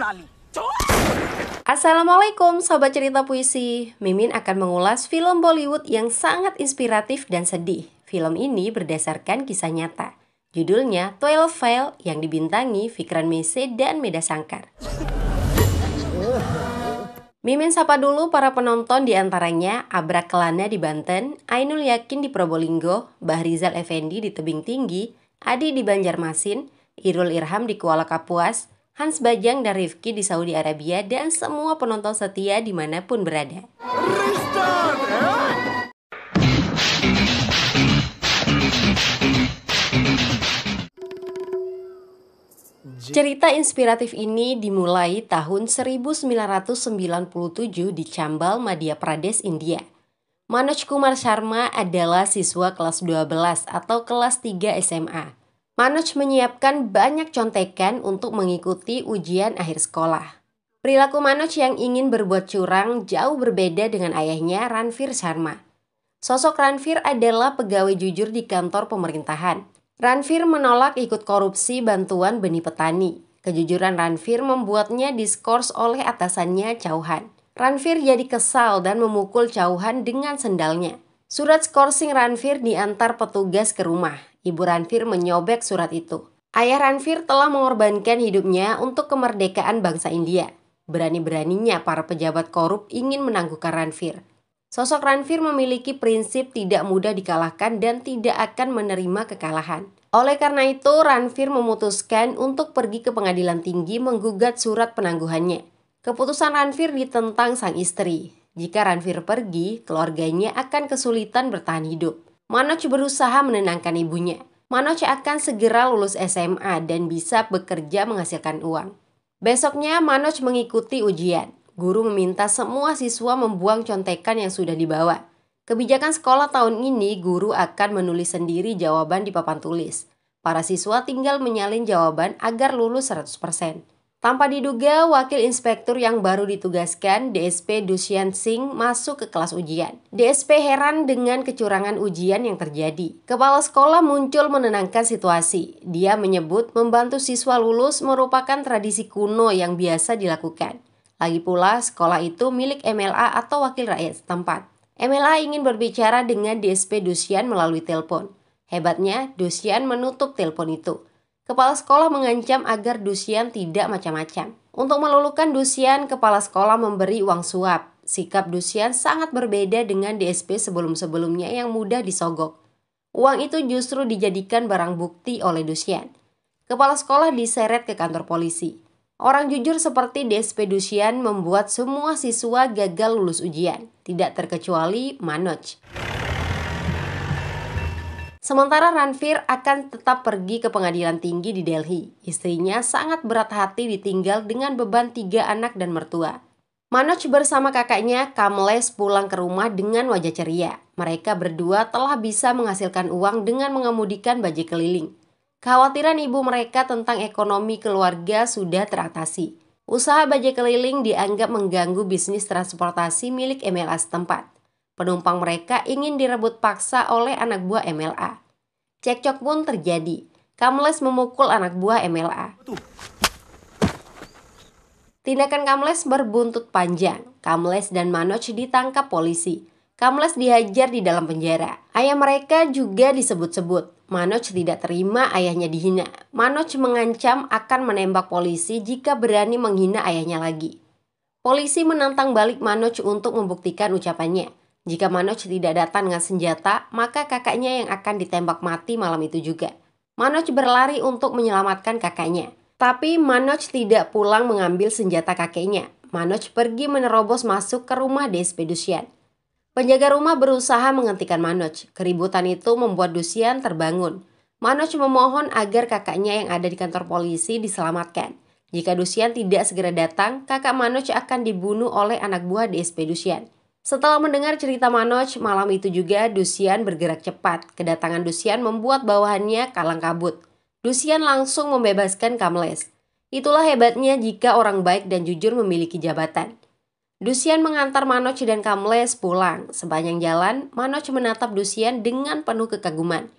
साली। Assalamualaikum Sobat Cerita Puisi. Mimin akan mengulas film Bollywood yang sangat inspiratif dan sedih. Film ini berdasarkan kisah nyata. Judulnya 12 Fail yang dibintangi Vikram Messi dan Medha Shankar. Mimin sapa dulu para penonton, diantaranya Abra Kelana di Banten, Ainul Yakin di Probolinggo, Bahrizal Effendi di Tebing Tinggi, Adi di Banjarmasin, Irul Irham di Kuala Kapuas, Hans Bajang dan Rifki di Saudi Arabia, dan semua penonton setia dimanapun berada. Cerita inspiratif ini dimulai tahun 1997 di Chambal, Madhya Pradesh, India. Manoj Kumar Sharma adalah siswa kelas 12 atau kelas 3 SMA. Manoj menyiapkan banyak contekan untuk mengikuti ujian akhir sekolah. Perilaku Manoj yang ingin berbuat curang jauh berbeda dengan ayahnya, Ranveer Sharma. Sosok Ranveer adalah pegawai jujur di kantor pemerintahan. Ranveer menolak ikut korupsi bantuan benih petani. Kejujuran Ranveer membuatnya diskors oleh atasannya, Chauhan. Ranveer jadi kesal dan memukul Chauhan dengan sendalnya. Surat skorsing Ranveer diantar petugas ke rumah. Ibu Ranveer menyobek surat itu. Ayah Ranveer telah mengorbankan hidupnya untuk kemerdekaan bangsa India. Berani-beraninya para pejabat korup ingin menangguhkan Ranveer. Sosok Ranveer memiliki prinsip tidak mudah dikalahkan dan tidak akan menerima kekalahan. Oleh karena itu, Ranveer memutuskan untuk pergi ke pengadilan tinggi menggugat surat penangguhannya. Keputusan Ranveer ditentang sang istri. Jika Ranveer pergi, keluarganya akan kesulitan bertahan hidup. Manoj berusaha menenangkan ibunya. Manoj akan segera lulus SMA dan bisa bekerja menghasilkan uang. Besoknya Manoj mengikuti ujian. Guru meminta semua siswa membuang contekan yang sudah dibawa. Kebijakan sekolah tahun ini, guru akan menulis sendiri jawaban di papan tulis. Para siswa tinggal menyalin jawaban agar lulus 100%. Tanpa diduga, wakil inspektur yang baru ditugaskan, DSP Dushyant Singh, masuk ke kelas ujian. DSP heran dengan kecurangan ujian yang terjadi. Kepala sekolah muncul menenangkan situasi. Dia menyebut membantu siswa lulus merupakan tradisi kuno yang biasa dilakukan. Lagi pula, sekolah itu milik MLA atau wakil rakyat setempat. MLA ingin berbicara dengan DSP Dushyant melalui telepon. Hebatnya, Dushyant menutup telepon itu. Kepala sekolah mengancam agar Dushyant tidak macam-macam. Untuk meluluhkan Dushyant, kepala sekolah memberi uang suap. Sikap Dushyant sangat berbeda dengan DSP sebelum-sebelumnya yang mudah disogok. Uang itu justru dijadikan barang bukti oleh Dushyant. Kepala sekolah diseret ke kantor polisi. Orang jujur seperti DSP Dushyant membuat semua siswa gagal lulus ujian, tidak terkecuali Manoj. Sementara Ranveer akan tetap pergi ke pengadilan tinggi di Delhi. Istrinya sangat berat hati ditinggal dengan beban 3 anak dan mertua. Manoj bersama kakaknya Kamlesh pulang ke rumah dengan wajah ceria. Mereka berdua telah bisa menghasilkan uang dengan mengemudikan bajai keliling. Kekhawatiran ibu mereka tentang ekonomi keluarga sudah teratasi. Usaha bajai keliling dianggap mengganggu bisnis transportasi milik MLA setempat. Penumpang mereka ingin direbut paksa oleh anak buah MLA. Cekcok pun terjadi. Kamlesh memukul anak buah MLA. Tindakan Kamlesh berbuntut panjang. Kamlesh dan Manoj ditangkap polisi. Kamlesh dihajar di dalam penjara. Ayah mereka juga disebut-sebut. Manoj tidak terima ayahnya dihina. Manoj mengancam akan menembak polisi jika berani menghina ayahnya lagi. Polisi menantang balik Manoj untuk membuktikan ucapannya. Jika Manoj tidak datang dengan senjata, maka kakaknya yang akan ditembak mati malam itu juga. Manoj berlari untuk menyelamatkan kakaknya. Tapi Manoj tidak pulang mengambil senjata kakeknya. Manoj pergi menerobos masuk ke rumah DSP Dushyant. Penjaga rumah berusaha menghentikan Manoj. Keributan itu membuat Dushyant terbangun. Manoj memohon agar kakaknya yang ada di kantor polisi diselamatkan. Jika Dushyant tidak segera datang, kakak Manoj akan dibunuh oleh anak buah DSP Dushyant. Setelah mendengar cerita Manoj, malam itu juga Dushyant bergerak cepat. Kedatangan Dushyant membuat bawahannya kalang kabut. Dushyant langsung membebaskan Kamlesh. Itulah hebatnya jika orang baik dan jujur memiliki jabatan. Dushyant mengantar Manoj dan Kamlesh pulang. Sepanjang jalan, Manoj menatap Dushyant dengan penuh kekaguman.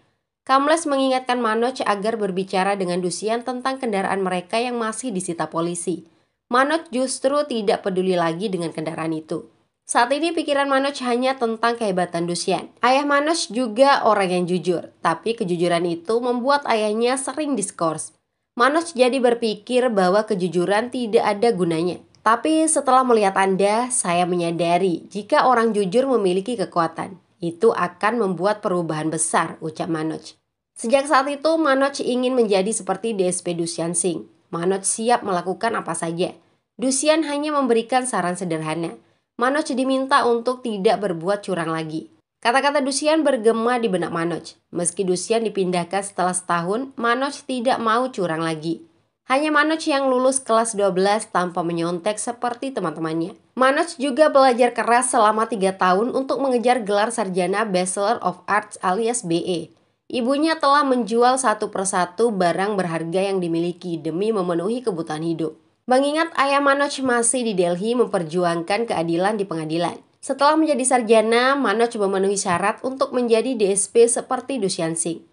Kamlesh mengingatkan Manoj agar berbicara dengan Dushyant tentang kendaraan mereka yang masih disita polisi. Manoj justru tidak peduli lagi dengan kendaraan itu. Saat ini pikiran Manoj hanya tentang kehebatan Dusyan. Ayah Manoj juga orang yang jujur, tapi kejujuran itu membuat ayahnya sering diskors. Manoj jadi berpikir bahwa kejujuran tidak ada gunanya. Tapi setelah melihat Anda, saya menyadari jika orang jujur memiliki kekuatan, itu akan membuat perubahan besar, ucap Manoj. Sejak saat itu, Manoj ingin menjadi seperti DSP Dusyan Singh. Manoj siap melakukan apa saja. Dusyan hanya memberikan saran sederhana. Manoj diminta untuk tidak berbuat curang lagi. Kata-kata Dusyan bergema di benak Manoj. Meski Dusyan dipindahkan setelah setahun, Manoj tidak mau curang lagi. Hanya Manoj yang lulus kelas 12 tanpa menyontek seperti teman-temannya. Manoj juga belajar keras selama 3 tahun untuk mengejar gelar sarjana Bachelor of Arts alias BE. Ibunya telah menjual satu persatu barang berharga yang dimiliki demi memenuhi kebutuhan hidup. Mengingat ayah Manoj masih di Delhi memperjuangkan keadilan di pengadilan. Setelah menjadi sarjana, Manoj memenuhi syarat untuk menjadi DSP seperti Dusyan Singh.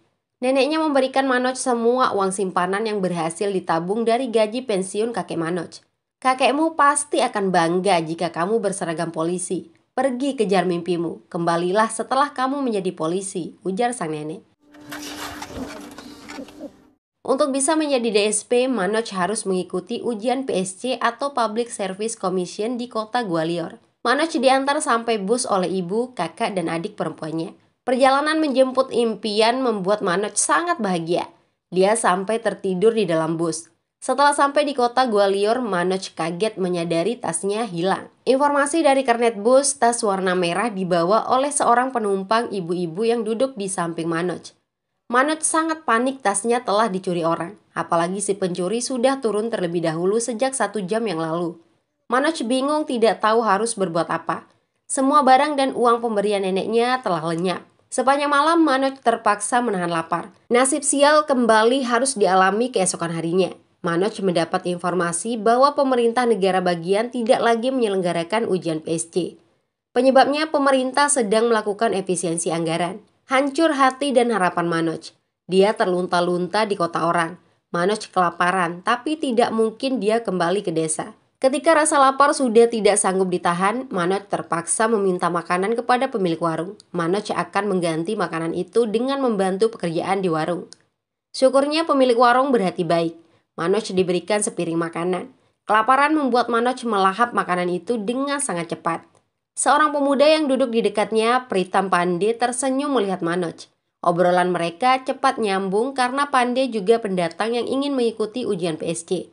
Neneknya memberikan Manoj semua uang simpanan yang berhasil ditabung dari gaji pensiun kakek Manoj. Kakekmu pasti akan bangga jika kamu berseragam polisi. Pergi kejar mimpimu, kembalilah setelah kamu menjadi polisi, ujar sang nenek. Untuk bisa menjadi DSP, Manoj harus mengikuti ujian PSC atau Public Service Commission di kota Gwalior. Manoj diantar sampai bus oleh ibu, kakak, dan adik perempuannya. Perjalanan menjemput impian membuat Manoj sangat bahagia. Dia sampai tertidur di dalam bus. Setelah sampai di kota Gwalior, Manoj kaget menyadari tasnya hilang. Informasi dari kernet bus, tas warna merah dibawa oleh seorang penumpang ibu-ibu yang duduk di samping Manoj. Manoj sangat panik tasnya telah dicuri orang, apalagi si pencuri sudah turun terlebih dahulu sejak 1 jam yang lalu. Manoj bingung tidak tahu harus berbuat apa. Semua barang dan uang pemberian neneknya telah lenyap. Sepanjang malam Manoj terpaksa menahan lapar. Nasib sial kembali harus dialami keesokan harinya. Manoj mendapat informasi bahwa pemerintah negara bagian tidak lagi menyelenggarakan ujian PSC. Penyebabnya pemerintah sedang melakukan efisiensi anggaran. Hancur hati dan harapan Manoj. Dia terlunta-lunta di kota orang. Manoj kelaparan, tapi tidak mungkin dia kembali ke desa. Ketika rasa lapar sudah tidak sanggup ditahan, Manoj terpaksa meminta makanan kepada pemilik warung. Manoj akan mengganti makanan itu dengan membantu pekerjaan di warung. Syukurnya pemilik warung berhati baik. Manoj diberikan sepiring makanan. Kelaparan membuat Manoj melahap makanan itu dengan sangat cepat. Seorang pemuda yang duduk di dekatnya, Pritam Pandey, tersenyum melihat Manoj. Obrolan mereka cepat nyambung karena Pandey juga pendatang yang ingin mengikuti ujian PSC.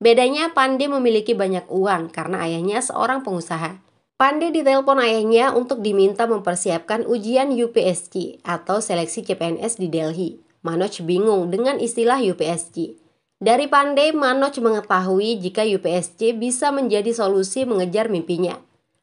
Bedanya Pandey memiliki banyak uang karena ayahnya seorang pengusaha. Pandey ditelepon ayahnya untuk diminta mempersiapkan ujian UPSC atau seleksi CPNS di Delhi. Manoj bingung dengan istilah UPSC. Dari Pandey, Manoj mengetahui jika UPSC bisa menjadi solusi mengejar mimpinya.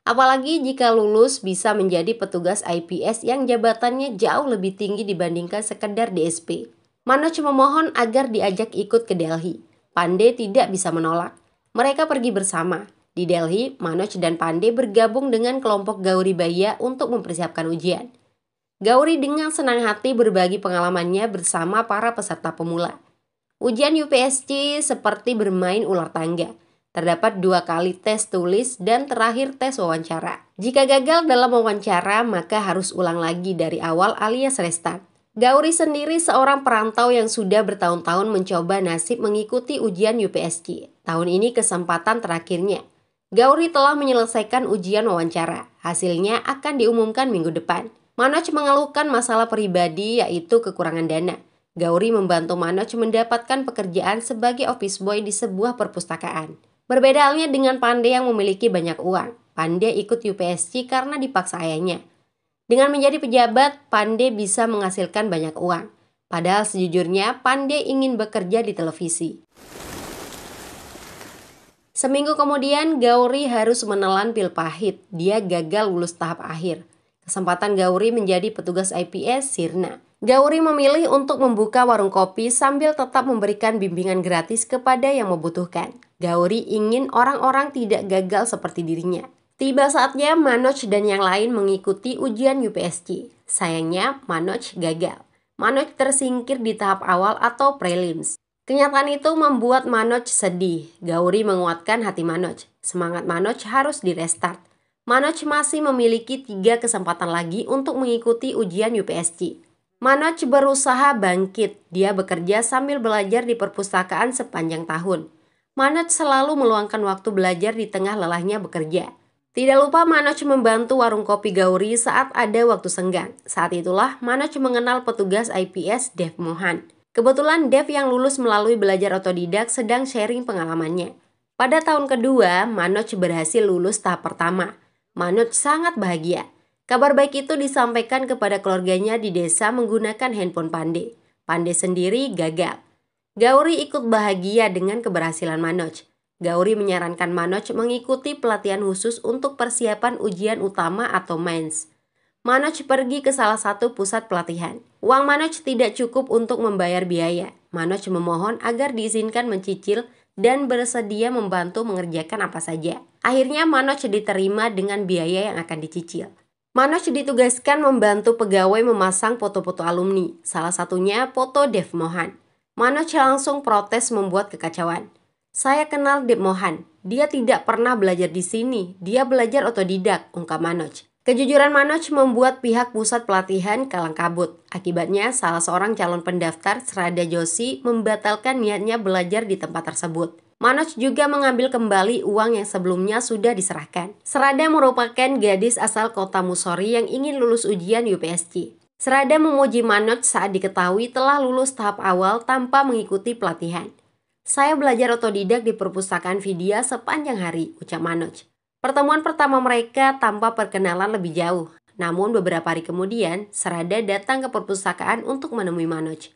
Apalagi jika lulus bisa menjadi petugas IPS yang jabatannya jauh lebih tinggi dibandingkan sekedar DSP. Manoj memohon agar diajak ikut ke Delhi. Pandey tidak bisa menolak. Mereka pergi bersama. Di Delhi, Manoj dan Pandey bergabung dengan kelompok Gauri Baya untuk mempersiapkan ujian. Gauri dengan senang hati berbagi pengalamannya bersama para peserta pemula. Ujian UPSC seperti bermain ular tangga. Terdapat 2 kali tes tulis dan terakhir tes wawancara. Jika gagal dalam wawancara, maka harus ulang lagi dari awal alias restart. Gauri sendiri seorang perantau yang sudah bertahun-tahun mencoba nasib mengikuti ujian UPSC. Tahun ini kesempatan terakhirnya. Gauri telah menyelesaikan ujian wawancara. Hasilnya akan diumumkan minggu depan. Manoj mengeluhkan masalah pribadi yaitu kekurangan dana. Gauri membantu Manoj mendapatkan pekerjaan sebagai office boy di sebuah perpustakaan. Berbeda halnya dengan Pandey yang memiliki banyak uang. Pandey ikut UPSC karena dipaksa ayahnya. Dengan menjadi pejabat, Pandey bisa menghasilkan banyak uang. Padahal sejujurnya, Pandey ingin bekerja di televisi. Seminggu kemudian, Gauri harus menelan pil pahit. Dia gagal lulus tahap akhir. Kesempatan Gauri menjadi petugas IPS sirna. Gauri memilih untuk membuka warung kopi sambil tetap memberikan bimbingan gratis kepada yang membutuhkan. Gauri ingin orang-orang tidak gagal seperti dirinya. Tiba saatnya Manoj dan yang lain mengikuti ujian UPSC. Sayangnya Manoj gagal. Manoj tersingkir di tahap awal atau prelims. Kenyataan itu membuat Manoj sedih. Gauri menguatkan hati Manoj. Semangat Manoj harus direstart. Manoj masih memiliki 3 kesempatan lagi untuk mengikuti ujian UPSC. Manoj berusaha bangkit. Dia bekerja sambil belajar di perpustakaan sepanjang tahun. Manoj selalu meluangkan waktu belajar di tengah lelahnya bekerja. Tidak lupa Manoj membantu warung kopi Gauri saat ada waktu senggang. Saat itulah Manoj mengenal petugas IPS Dev Mohan. Kebetulan Dev yang lulus melalui belajar otodidak sedang sharing pengalamannya. Pada tahun kedua, Manoj berhasil lulus tahap pertama. Manoj sangat bahagia. Kabar baik itu disampaikan kepada keluarganya di desa menggunakan handphone Pandey. Pandey sendiri gagal. Gauri ikut bahagia dengan keberhasilan Manoj. Gauri menyarankan Manoj mengikuti pelatihan khusus untuk persiapan ujian utama atau mains. Manoj pergi ke salah satu pusat pelatihan. Uang Manoj tidak cukup untuk membayar biaya. Manoj memohon agar diizinkan mencicil dan bersedia membantu mengerjakan apa saja. Akhirnya Manoj diterima dengan biaya yang akan dicicil. Manoj ditugaskan membantu pegawai memasang foto-foto alumni, salah satunya foto Dev Mohan. Manoj langsung protes membuat kekacauan. Saya kenal Dev Mohan, dia tidak pernah belajar di sini, dia belajar otodidak, ungkap Manoj. Kejujuran Manoj membuat pihak pusat pelatihan kalang kabut. Akibatnya, salah seorang calon pendaftar, Srada Joshi, membatalkan niatnya belajar di tempat tersebut. Manoj juga mengambil kembali uang yang sebelumnya sudah diserahkan. Srada merupakan gadis asal kota Mussoorie yang ingin lulus ujian UPSC. Srada memuji Manoj saat diketahui telah lulus tahap awal tanpa mengikuti pelatihan. Saya belajar otodidak di perpustakaan Vidya sepanjang hari, ucap Manoj. Pertemuan pertama mereka tanpa perkenalan lebih jauh. Namun beberapa hari kemudian, Srada datang ke perpustakaan untuk menemui Manoj.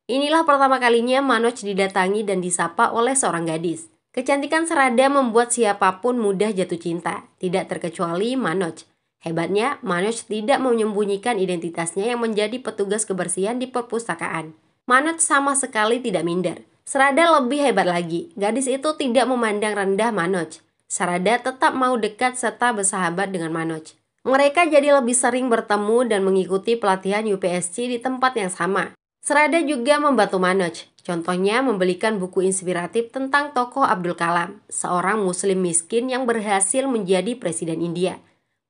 Inilah pertama kalinya Manoj didatangi dan disapa oleh seorang gadis. Kecantikan Srada membuat siapapun mudah jatuh cinta, tidak terkecuali Manoj. Hebatnya, Manoj tidak menyembunyikan identitasnya yang menjadi petugas kebersihan di perpustakaan. Manoj sama sekali tidak minder. Srada lebih hebat lagi, gadis itu tidak memandang rendah Manoj. Srada tetap mau dekat serta bersahabat dengan Manoj. Mereka jadi lebih sering bertemu dan mengikuti pelatihan UPSC di tempat yang sama. Srada juga membantu Manoj, contohnya membelikan buku inspiratif tentang tokoh Abdul Kalam, seorang muslim miskin yang berhasil menjadi presiden India.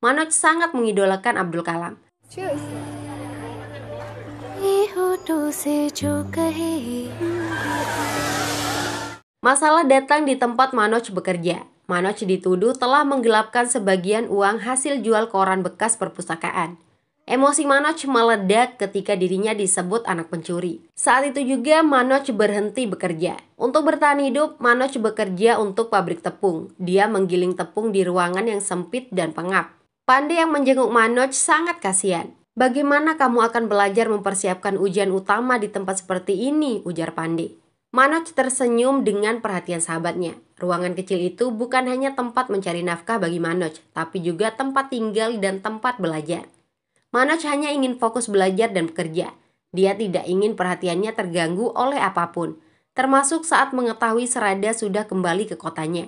Manoj sangat mengidolakan Abdul Kalam. Masalah datang di tempat Manoj bekerja. Manoj dituduh telah menggelapkan sebagian uang hasil jual koran bekas perpustakaan. Emosi Manoj meledak ketika dirinya disebut anak pencuri. Saat itu juga Manoj berhenti bekerja. Untuk bertahan hidup, Manoj bekerja untuk pabrik tepung. Dia menggiling tepung di ruangan yang sempit dan pengap. Pandey yang menjenguk Manoj sangat kasihan. Bagaimana kamu akan belajar mempersiapkan ujian utama di tempat seperti ini, ujar Pandey. Manoj tersenyum dengan perhatian sahabatnya. Ruangan kecil itu bukan hanya tempat mencari nafkah bagi Manoj, tapi juga tempat tinggal dan tempat belajar. Manoj hanya ingin fokus belajar dan bekerja. Dia tidak ingin perhatiannya terganggu oleh apapun, termasuk saat mengetahui Srada sudah kembali ke kotanya.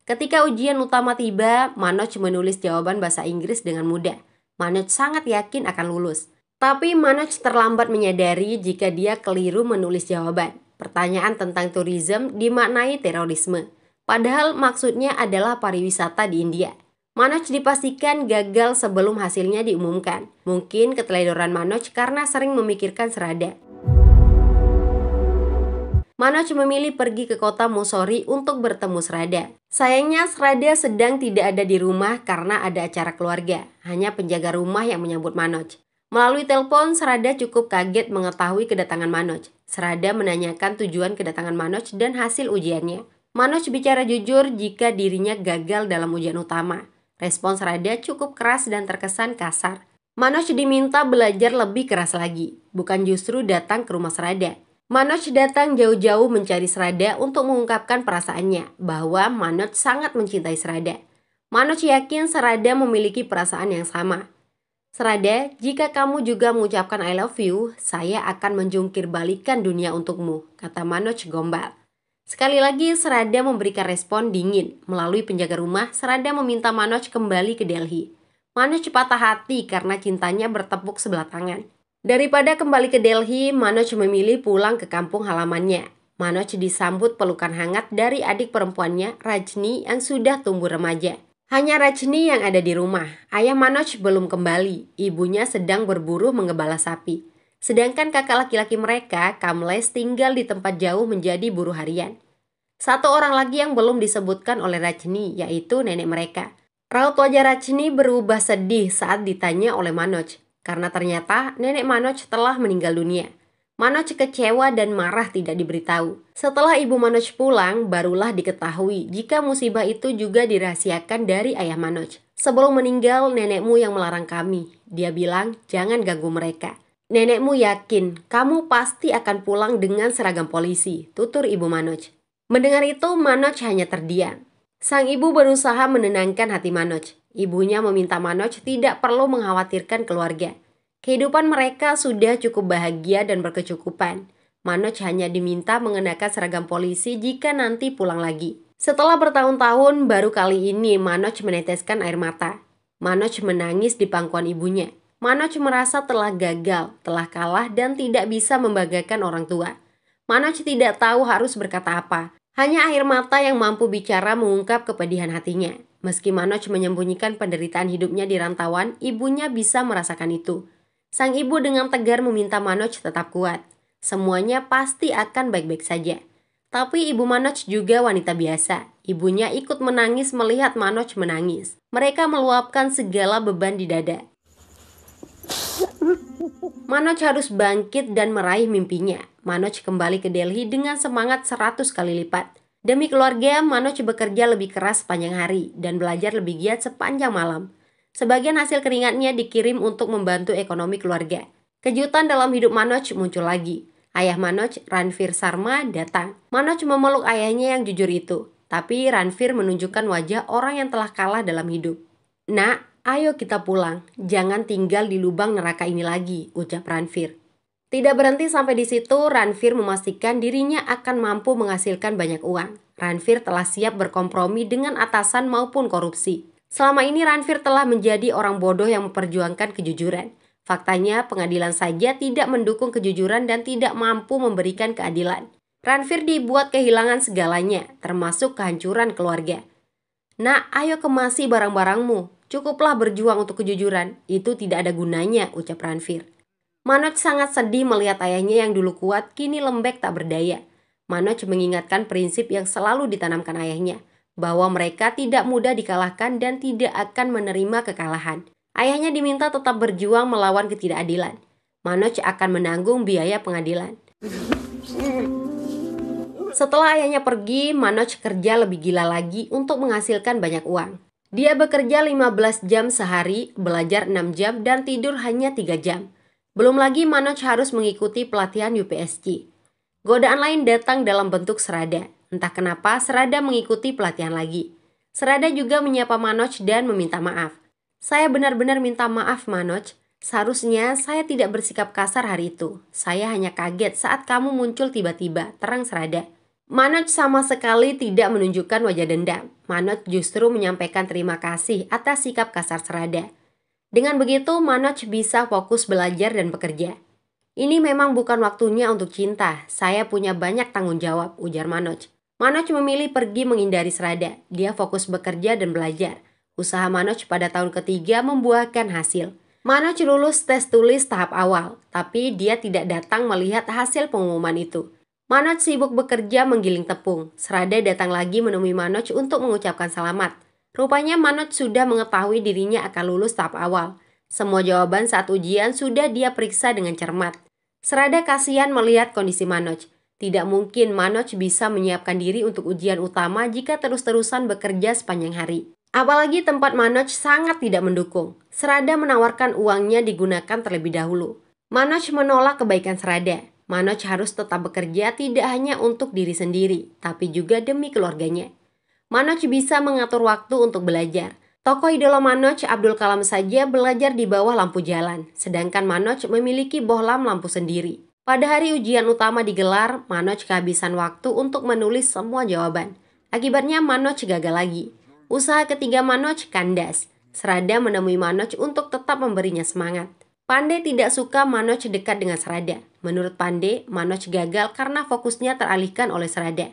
Ketika ujian utama tiba, Manoj menulis jawaban bahasa Inggris dengan mudah. Manoj sangat yakin akan lulus. Tapi Manoj terlambat menyadari jika dia keliru menulis jawaban. Pertanyaan tentang tourism dimaknai terorisme. Padahal maksudnya adalah pariwisata di India. Manoj dipastikan gagal sebelum hasilnya diumumkan. Mungkin keteledoran Manoj karena sering memikirkan Srada. Manoj memilih pergi ke kota Mussoorie untuk bertemu Srada. Sayangnya Srada sedang tidak ada di rumah karena ada acara keluarga. Hanya penjaga rumah yang menyambut Manoj. Melalui telepon, Srada cukup kaget mengetahui kedatangan Manoj. Srada menanyakan tujuan kedatangan Manoj dan hasil ujiannya. Manoj bicara jujur jika dirinya gagal dalam ujian utama. Respon Srada cukup keras dan terkesan kasar. Manoj diminta belajar lebih keras lagi, bukan justru datang ke rumah Srada. Manoj datang jauh-jauh mencari Srada untuk mengungkapkan perasaannya bahwa Manoj sangat mencintai Srada. Manoj yakin Srada memiliki perasaan yang sama. Srada, jika kamu juga mengucapkan I love you, saya akan menjungkir balikan dunia untukmu, kata Manoj gombal. Sekali lagi Srada memberikan respon dingin. Melalui penjaga rumah, Srada meminta Manoj kembali ke Delhi. Manoj patah hati karena cintanya bertepuk sebelah tangan. Daripada kembali ke Delhi, Manoj memilih pulang ke kampung halamannya. Manoj disambut pelukan hangat dari adik perempuannya, Rajni, yang sudah tumbuh remaja. Hanya Rajni yang ada di rumah. Ayah Manoj belum kembali. Ibunya sedang berburu menggembala sapi. Sedangkan kakak laki-laki mereka, Kamles, tinggal di tempat jauh menjadi buruh harian. Satu orang lagi yang belum disebutkan oleh Rajni, yaitu nenek mereka. Raut wajah Rajni berubah sedih saat ditanya oleh Manoj, karena ternyata nenek Manoj telah meninggal dunia. Manoj kecewa dan marah tidak diberitahu. Setelah ibu Manoj pulang, barulah diketahui jika musibah itu juga dirahasiakan dari ayah Manoj. Sebelum meninggal, nenekmu yang melarang kami. Dia bilang, jangan ganggu mereka. Nenekmu yakin kamu pasti akan pulang dengan seragam polisi, tutur ibu Manoj. Mendengar itu, Manoj hanya terdiam. Sang ibu berusaha menenangkan hati Manoj. Ibunya meminta Manoj tidak perlu mengkhawatirkan keluarga. Kehidupan mereka sudah cukup bahagia dan berkecukupan. Manoj hanya diminta mengenakan seragam polisi jika nanti pulang lagi. Setelah bertahun-tahun, baru kali ini Manoj meneteskan air mata. Manoj menangis di pangkuan ibunya. Manoj merasa telah gagal, telah kalah, dan tidak bisa membanggakan orang tua. Manoj tidak tahu harus berkata apa. Hanya air mata yang mampu bicara mengungkap kepedihan hatinya. Meski Manoj menyembunyikan penderitaan hidupnya di rantauan, ibunya bisa merasakan itu. Sang ibu dengan tegar meminta Manoj tetap kuat. Semuanya pasti akan baik-baik saja. Tapi ibu Manoj juga wanita biasa. Ibunya ikut menangis melihat Manoj menangis. Mereka meluapkan segala beban di dada. Manoj harus bangkit dan meraih mimpinya. Manoj kembali ke Delhi dengan semangat 100 kali lipat. Demi keluarga, Manoj bekerja lebih keras sepanjang hari dan belajar lebih giat sepanjang malam. Sebagian hasil keringatnya dikirim untuk membantu ekonomi keluarga. Kejutan dalam hidup Manoj muncul lagi. Ayah Manoj, Ranveer Sharma, datang. Manoj memeluk ayahnya yang jujur itu. Tapi Ranveer menunjukkan wajah orang yang telah kalah dalam hidup. Nak, ayo kita pulang. Jangan tinggal di lubang neraka ini lagi, ucap Ranveer. Tidak berhenti sampai di situ, Ranveer memastikan dirinya akan mampu menghasilkan banyak uang. Ranveer telah siap berkompromi dengan atasan maupun korupsi. Selama ini Ranveer telah menjadi orang bodoh yang memperjuangkan kejujuran. Faktanya, pengadilan saja tidak mendukung kejujuran dan tidak mampu memberikan keadilan. Ranveer dibuat kehilangan segalanya, termasuk kehancuran keluarga. Nak, ayo kemasi barang-barangmu. Cukuplah berjuang untuk kejujuran. Itu tidak ada gunanya, ucap Ranveer. Manoj sangat sedih melihat ayahnya yang dulu kuat, kini lembek tak berdaya. Manoj mengingatkan prinsip yang selalu ditanamkan ayahnya, bahwa mereka tidak mudah dikalahkan dan tidak akan menerima kekalahan. Ayahnya diminta tetap berjuang melawan ketidakadilan. Manoj akan menanggung biaya pengadilan. Setelah ayahnya pergi, Manoj kerja lebih gila lagi untuk menghasilkan banyak uang. Dia bekerja 15 jam sehari, belajar 6 jam, dan tidur hanya 3 jam. Belum lagi Manoj harus mengikuti pelatihan UPSC. Godaan lain datang dalam bentuk Serada. Entah kenapa Serada mengikuti pelatihan lagi. Serada juga menyapa Manoj dan meminta maaf. Saya benar-benar minta maaf, Manoj. Seharusnya saya tidak bersikap kasar hari itu. Saya hanya kaget saat kamu muncul tiba-tiba, terang Serada. Manoj sama sekali tidak menunjukkan wajah dendam. Manoj justru menyampaikan terima kasih atas sikap kasar Serada. Dengan begitu, Manoj bisa fokus belajar dan bekerja. Ini memang bukan waktunya untuk cinta. Saya punya banyak tanggung jawab, ujar Manoj. Manoj memilih pergi menghindari Serada. Dia fokus bekerja dan belajar. Usaha Manoj pada tahun ketiga membuahkan hasil. Manoj lulus tes tulis tahap awal, tapi dia tidak datang melihat hasil pengumuman itu. Manoj sibuk bekerja menggiling tepung. Serada datang lagi menemui Manoj untuk mengucapkan selamat. Rupanya Manoj sudah mengetahui dirinya akan lulus tahap awal. Semua jawaban saat ujian sudah dia periksa dengan cermat. Serada kasihan melihat kondisi Manoj. Tidak mungkin Manoj bisa menyiapkan diri untuk ujian utama jika terus-terusan bekerja sepanjang hari. Apalagi tempat Manoj sangat tidak mendukung. Serada menawarkan uangnya digunakan terlebih dahulu. Manoj menolak kebaikan Serada. Manoj harus tetap bekerja tidak hanya untuk diri sendiri, tapi juga demi keluarganya. Manoj bisa mengatur waktu untuk belajar. Tokoh idola Manoj, Abdul Kalam saja belajar di bawah lampu jalan, sedangkan Manoj memiliki bohlam lampu sendiri. Pada hari ujian utama digelar, Manoj kehabisan waktu untuk menulis semua jawaban. Akibatnya Manoj gagal lagi. Usaha ketiga Manoj kandas. Serada menemui Manoj untuk tetap memberinya semangat. Pandey tidak suka Manoj dekat dengan Serada. Menurut Pandey, Manoj gagal karena fokusnya teralihkan oleh Serada.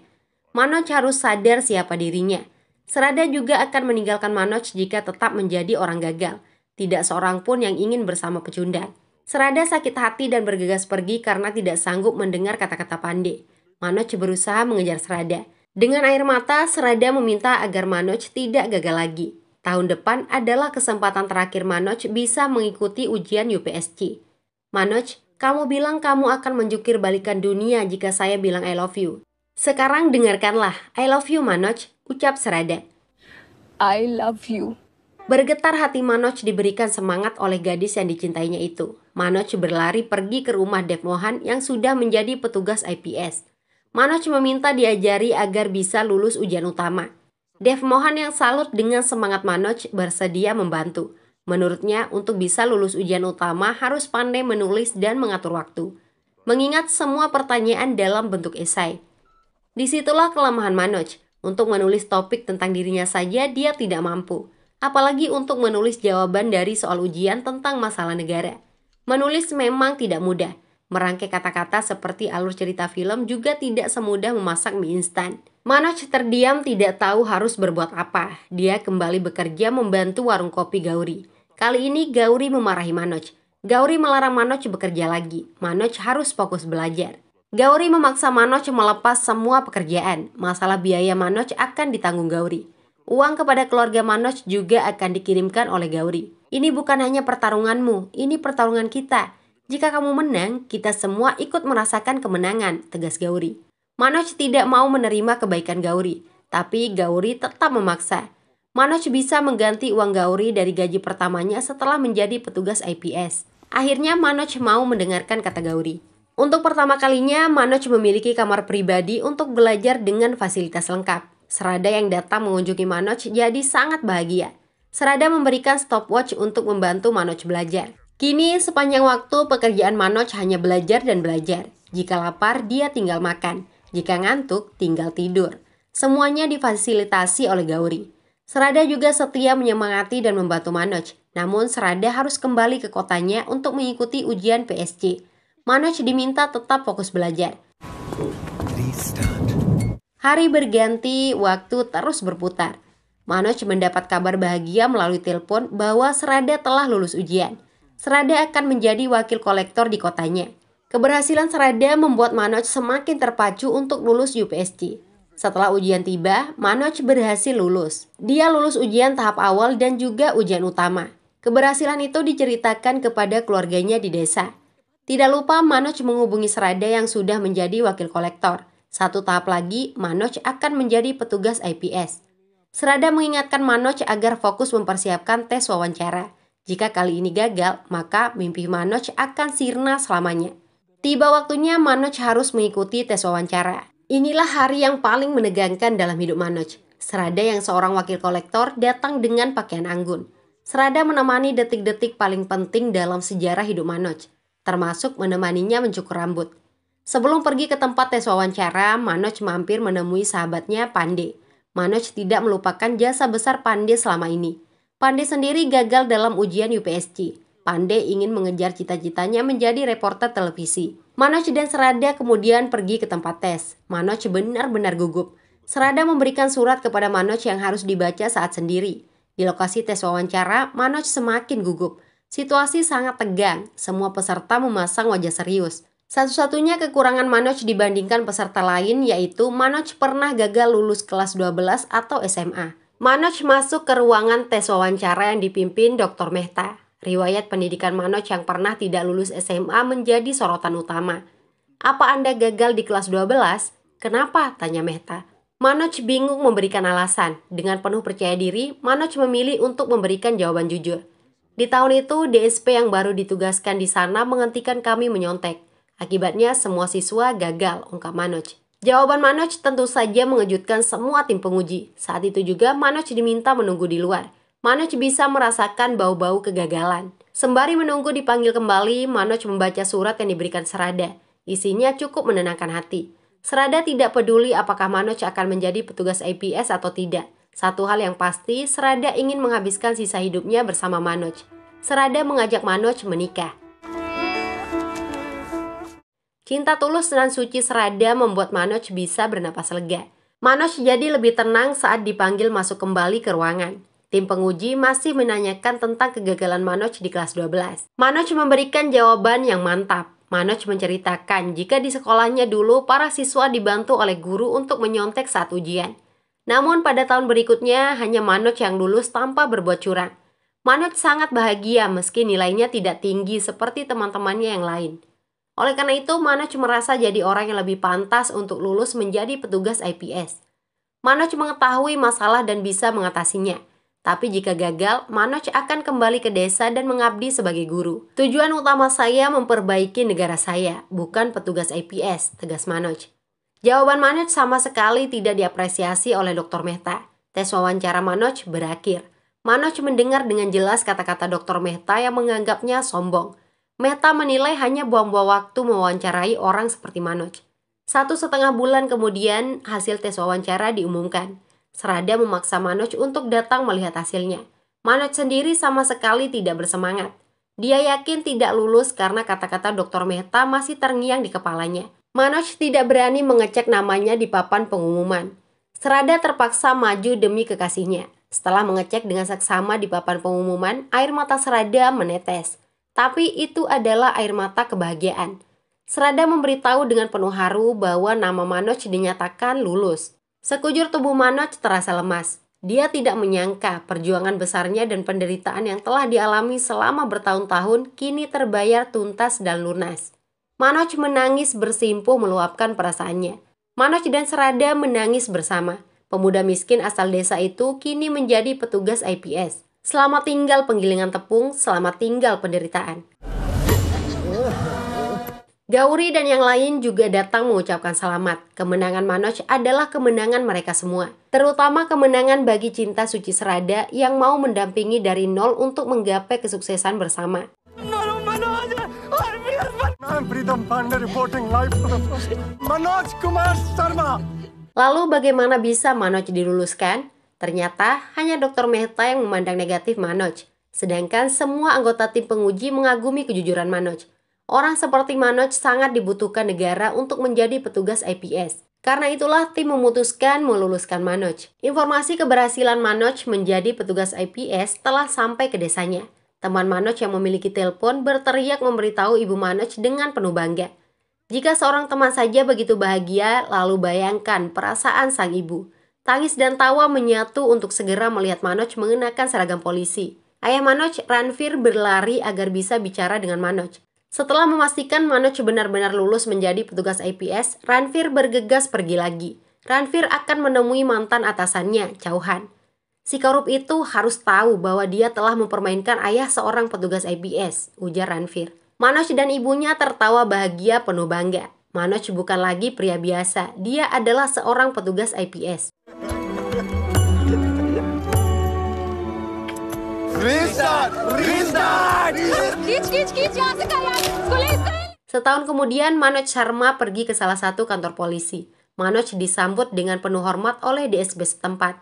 Manoj harus sadar siapa dirinya. Serada juga akan meninggalkan Manoj jika tetap menjadi orang gagal. Tidak seorang pun yang ingin bersama pecundang. Serada sakit hati dan bergegas pergi karena tidak sanggup mendengar kata-kata Pandey. Manoj berusaha mengejar Serada. Dengan air mata, Serada meminta agar Manoj tidak gagal lagi. Tahun depan adalah kesempatan terakhir Manoj bisa mengikuti ujian UPSC. Manoj, kamu bilang kamu akan menjungkir balikan dunia jika saya bilang I love you. Sekarang dengarkanlah, I love you Manoj, ucap Serada. I love you. Bergetar hati Manoj diberikan semangat oleh gadis yang dicintainya itu. Manoj berlari pergi ke rumah Dev Mohan yang sudah menjadi petugas IPS. Manoj meminta diajari agar bisa lulus ujian utama. Dev Mohan yang salut dengan semangat Manoj bersedia membantu. Menurutnya, untuk bisa lulus ujian utama harus pandai menulis dan mengatur waktu. Mengingat semua pertanyaan dalam bentuk esai. Disitulah kelemahan Manoj. Untuk menulis topik tentang dirinya saja dia tidak mampu. Apalagi untuk menulis jawaban dari soal ujian tentang masalah negara. Menulis memang tidak mudah. Merangkai kata-kata seperti alur cerita film juga tidak semudah memasak mie instan. Manoj terdiam tidak tahu harus berbuat apa. Dia kembali bekerja membantu warung kopi Gauri. Kali ini Gauri memarahi Manoj. Gauri melarang Manoj bekerja lagi. Manoj harus fokus belajar. Gauri memaksa Manoj melepas semua pekerjaan. Masalah biaya Manoj akan ditanggung Gauri. Uang kepada keluarga Manoj juga akan dikirimkan oleh Gauri. Ini bukan hanya pertarunganmu, ini pertarungan kita. Jika kamu menang, kita semua ikut merasakan kemenangan, tegas Gauri. Manoj tidak mau menerima kebaikan Gauri, tapi Gauri tetap memaksa. Manoj bisa mengganti uang Gauri dari gaji pertamanya setelah menjadi petugas IPS. Akhirnya Manoj mau mendengarkan kata Gauri. Untuk pertama kalinya, Manoj memiliki kamar pribadi untuk belajar dengan fasilitas lengkap. Serada yang datang mengunjungi Manoj jadi sangat bahagia. Serada memberikan stopwatch untuk membantu Manoj belajar. Kini sepanjang waktu pekerjaan Manoj hanya belajar dan belajar. Jika lapar, dia tinggal makan. Jika ngantuk, tinggal tidur. Semuanya difasilitasi oleh Gauri. Serada juga setia menyemangati dan membantu Manoj. Namun Serada harus kembali ke kotanya untuk mengikuti ujian PSG. Manoj diminta tetap fokus belajar. Hari berganti, waktu terus berputar. Manoj mendapat kabar bahagia melalui telepon bahwa Serada telah lulus ujian. Serada akan menjadi wakil kolektor di kotanya. Keberhasilan Serada membuat Manoj semakin terpacu untuk lulus UPSC. Setelah ujian tiba, Manoj berhasil lulus. Dia lulus ujian tahap awal dan juga ujian utama. Keberhasilan itu diceritakan kepada keluarganya di desa. Tidak lupa Manoj menghubungi Serada yang sudah menjadi wakil kolektor. Satu tahap lagi, Manoj akan menjadi petugas IPS. Serada mengingatkan Manoj agar fokus mempersiapkan tes wawancara. Jika kali ini gagal, maka mimpi Manoj akan sirna selamanya. Tiba waktunya Manoj harus mengikuti tes wawancara. Inilah hari yang paling menegangkan dalam hidup Manoj. Serada yang seorang wakil kolektor datang dengan pakaian anggun. Serada menemani detik-detik paling penting dalam sejarah hidup Manoj, termasuk menemaninya mencukur rambut. Sebelum pergi ke tempat tes wawancara, Manoj mampir menemui sahabatnya Pandey. Manoj tidak melupakan jasa besar Pandey selama ini. Pandey sendiri gagal dalam ujian UPSC. Pandey ingin mengejar cita-citanya menjadi reporter televisi. Manoj dan Serada kemudian pergi ke tempat tes. Manoj benar-benar gugup. Serada memberikan surat kepada Manoj yang harus dibaca saat sendiri. Di lokasi tes wawancara, Manoj semakin gugup. Situasi sangat tegang, semua peserta memasang wajah serius. Satu-satunya kekurangan Manoj dibandingkan peserta lain yaitu Manoj pernah gagal lulus kelas 12 atau SMA. Manoj masuk ke ruangan tes wawancara yang dipimpin Dr. Mehta. Riwayat pendidikan Manoj yang pernah tidak lulus SMA menjadi sorotan utama. "Apa Anda gagal di kelas 12? Kenapa?" tanya Mehta. Manoj bingung memberikan alasan. Dengan penuh percaya diri, Manoj memilih untuk memberikan jawaban jujur. "Di tahun itu, DSP yang baru ditugaskan di sana menghentikan kami menyontek. Akibatnya semua siswa gagal," ungkap Manoj. Jawaban Manoj tentu saja mengejutkan semua tim penguji. Saat itu juga Manoj diminta menunggu di luar. Manoj bisa merasakan bau-bau kegagalan. Sembari menunggu dipanggil kembali, Manoj membaca surat yang diberikan Serada. Isinya cukup menenangkan hati. Serada tidak peduli apakah Manoj akan menjadi petugas IPS atau tidak. Satu hal yang pasti, Serada ingin menghabiskan sisa hidupnya bersama Manoj. Serada mengajak Manoj menikah. Cinta tulus dan suci Serada membuat Manoj bisa bernapas lega. Manoj jadi lebih tenang saat dipanggil masuk kembali ke ruangan. Tim penguji masih menanyakan tentang kegagalan Manoj di kelas 12. Manoj memberikan jawaban yang mantap. Manoj menceritakan jika di sekolahnya dulu para siswa dibantu oleh guru untuk menyontek saat ujian. Namun pada tahun berikutnya hanya Manoj yang lulus tanpa berbuat curang. Manoj sangat bahagia meski nilainya tidak tinggi seperti teman-temannya yang lain. Oleh karena itu, Manoj merasa jadi orang yang lebih pantas untuk lulus menjadi petugas IPS. Manoj mengetahui masalah dan bisa mengatasinya. Tapi jika gagal, Manoj akan kembali ke desa dan mengabdi sebagai guru. Tujuan utama saya memperbaiki negara saya, bukan petugas IPS, tegas Manoj. Jawaban Manoj sama sekali tidak diapresiasi oleh Dr. Mehta. Tes wawancara Manoj berakhir. Manoj mendengar dengan jelas kata-kata Dr. Mehta yang menganggapnya sombong. Mehta menilai hanya buang-buang waktu mewawancarai orang seperti Manoj. 1,5 bulan kemudian, hasil tes wawancara diumumkan. Serada memaksa Manoj untuk datang melihat hasilnya. Manoj sendiri sama sekali tidak bersemangat. Dia yakin tidak lulus karena kata-kata Dr. Mehta masih terngiang di kepalanya. Manoj tidak berani mengecek namanya di papan pengumuman. Serada terpaksa maju demi kekasihnya. Setelah mengecek dengan seksama di papan pengumuman, air mata Serada menetes. Tapi itu adalah air mata kebahagiaan. Serada memberitahu dengan penuh haru bahwa nama Manoj dinyatakan lulus. Sekujur tubuh Manoj terasa lemas. Dia tidak menyangka perjuangan besarnya dan penderitaan yang telah dialami selama bertahun-tahun kini terbayar tuntas dan lunas. Manoj menangis bersimpuh meluapkan perasaannya. Manoj dan Serada menangis bersama. Pemuda miskin asal desa itu kini menjadi petugas IPS. Selamat tinggal penggilingan tepung, selamat tinggal penderitaan. Gauri dan yang lain juga datang mengucapkan selamat. Kemenangan Manoj adalah kemenangan mereka semua. Terutama kemenangan bagi cinta suci Serada yang mau mendampingi dari nol untuk menggapai kesuksesan bersama. Manoj Kumar Sharma. Lalu bagaimana bisa Manoj diluluskan? Ternyata hanya Dr. Mehta yang memandang negatif Manoj. Sedangkan semua anggota tim penguji mengagumi kejujuran Manoj. Orang seperti Manoj sangat dibutuhkan negara untuk menjadi petugas IPS. Karena itulah tim memutuskan meluluskan Manoj. Informasi keberhasilan Manoj menjadi petugas IPS telah sampai ke desanya. Teman Manoj yang memiliki telepon berteriak memberitahu ibu Manoj dengan penuh bangga. Jika seorang teman saja begitu bahagia, lalu bayangkan perasaan sang ibu. Tangis dan tawa menyatu untuk segera melihat Manoj mengenakan seragam polisi. Ayah Manoj, Ranvir, berlari agar bisa bicara dengan Manoj. Setelah memastikan Manoj benar-benar lulus menjadi petugas IPS, Ranvir bergegas pergi lagi. Ranvir akan menemui mantan atasannya, Chauhan. Si korup itu harus tahu bahwa dia telah mempermainkan ayah seorang petugas IPS, ujar Ranvir. Manoj dan ibunya tertawa bahagia penuh bangga. Manoj bukan lagi pria biasa, dia adalah seorang petugas IPS. Setahun kemudian Manoj Sharma pergi ke salah satu kantor polisi. Manoj disambut dengan penuh hormat oleh DSP setempat.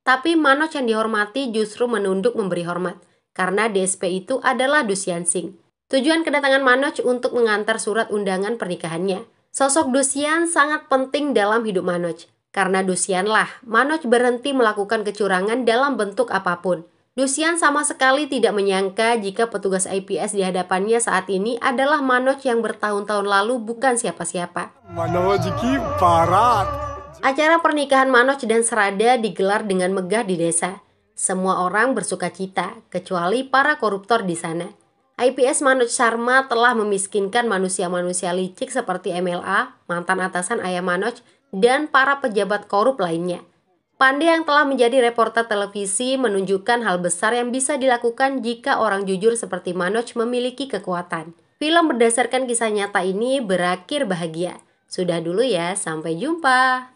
Tapi Manoj yang dihormati justru menunduk memberi hormat, karena DSP itu adalah Dusyan Singh. Tujuan kedatangan Manoj untuk mengantar surat undangan pernikahannya. Sosok Dusyan sangat penting dalam hidup Manoj. Karena Dusyanlah, Manoj berhenti melakukan kecurangan dalam bentuk apapun. Dusyan sama sekali tidak menyangka jika petugas IPS di hadapannya saat ini adalah Manoj yang bertahun-tahun lalu bukan siapa-siapa. Manoj ki barat. Acara pernikahan Manoj dan Serada digelar dengan megah di desa. Semua orang bersuka cita, kecuali para koruptor di sana. IPS Manoj Sharma telah memiskinkan manusia-manusia licik seperti MLA, mantan atasan ayah Manoj, dan para pejabat korup lainnya. Pandey yang telah menjadi reporter televisi menunjukkan hal besar yang bisa dilakukan jika orang jujur seperti Manoj memiliki kekuatan. Film berdasarkan kisah nyata ini berakhir bahagia. Sudah dulu ya, sampai jumpa.